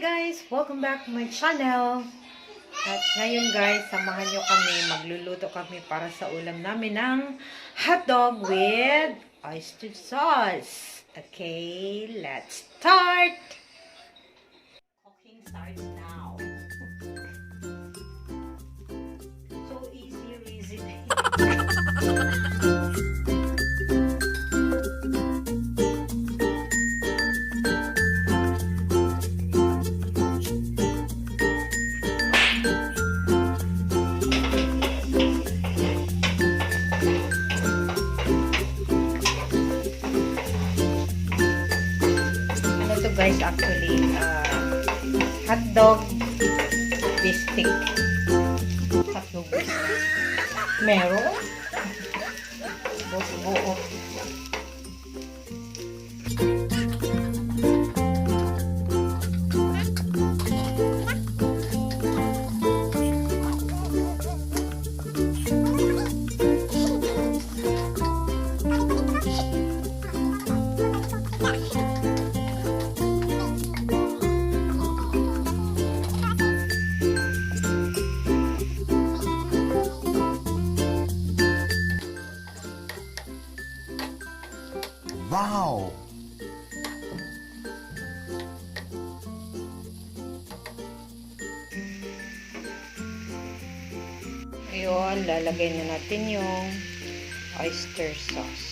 guys! Welcome back to my channel. At ngayon guys, samahan nyo kami. Magluluto kami para sa ulam namin ng hotdog with oyster sauce. Okay, let's start! Cooking starts now. So easy. Guys, actually hotdog bistic. Hotdog bistic. Meron? Buo. Wow! Ayun, lalagay na natin yung oyster sauce.